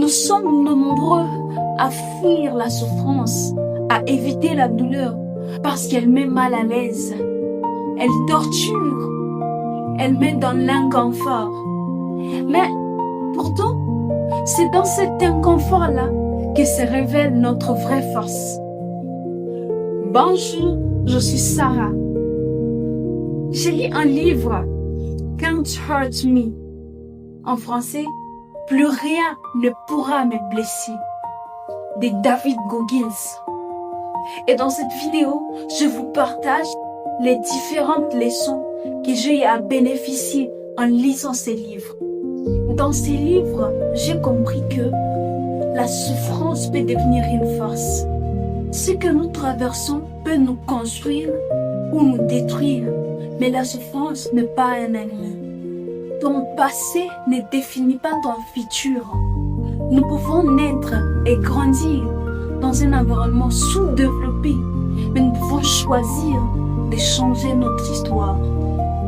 sommes nombreux à fuir la souffrance, à éviter la douleur, parce qu'elle met mal à l'aise. Elle torture, elle met dans l'inconfort. Mais pourtant, c'est dans cet inconfort-là que se révèle notre vraie force. Bonjour, je suis Sarah. J'ai lu un livre, Can't Hurt Me. En français, plus rien ne pourra me blesser, de David Goggins. Et dans cette vidéo, je vous partage les différentes leçons que j'ai à bénéficier en lisant ces livres. Dans ces livres, j'ai compris que la souffrance peut devenir une force. Ce que nous traversons peut nous construire ou nous détruire, mais la souffrance n'est pas un ennemi. Ton passé ne définit pas ton futur. Nous pouvons naître et grandir dans un environnement sous-développé, mais nous pouvons choisir de changer notre histoire.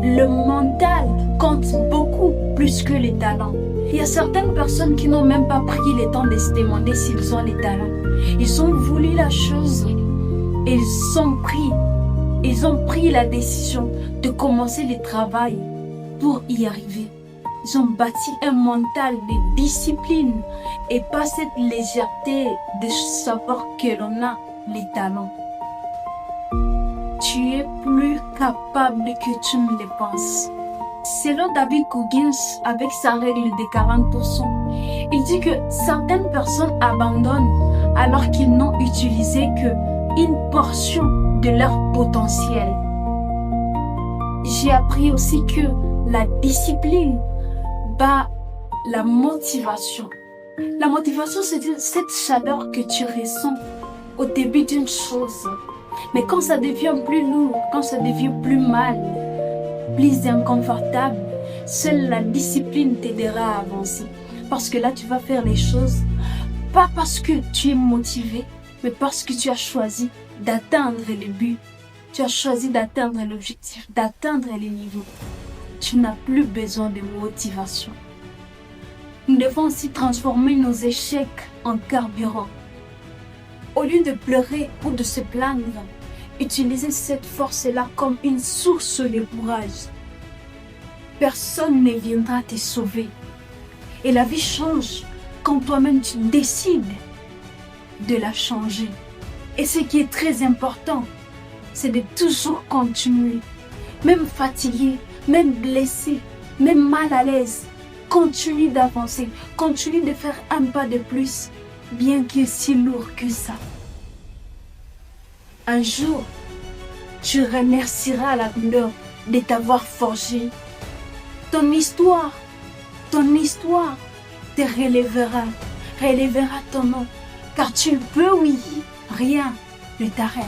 Le mental compte beaucoup plus que les talents. Il y a certaines personnes qui n'ont même pas pris le temps de se demander s'ils ont les talents. Ils ont voulu la chose et ils ont pris la décision de commencer le travail pour y arriver. Ils ont bâti un mental de discipline et pas cette légèreté de savoir que l'on a les talents. Tu es plus capable que tu ne le penses. Selon David Goggins, avec sa règle de 40%, il dit que certaines personnes abandonnent alors qu'ils n'ont utilisé qu'une portion de leur potentiel. J'ai appris aussi que la discipline bat la motivation. La motivation, c'est cette chaleur que tu ressens au début d'une chose. Mais quand ça devient plus lourd, quand ça devient plus mal, plus inconfortable, seule la discipline t'aidera à avancer. Parce que là, tu vas faire les choses, pas parce que tu es motivé, mais parce que tu as choisi d'atteindre le but. Tu as choisi d'atteindre l'objectif, d'atteindre les niveaux. Tu n'as plus besoin de motivation. Nous devons aussi transformer nos échecs en carburant. Au lieu de pleurer ou de se plaindre, utilisez cette force-là comme une source de courage. Personne ne viendra te sauver. Et la vie change quand toi-même tu décides de la changer. Et ce qui est très important, c'est de toujours continuer. Même fatigué, même blessé, même mal à l'aise, continue d'avancer, continue de faire un pas de plus, bien que si lourd que ça. Un jour, tu remercieras la douleur de t'avoir forgé. Ton histoire te relèvera ton nom, car tu peux, oui, rien ne t'arrête.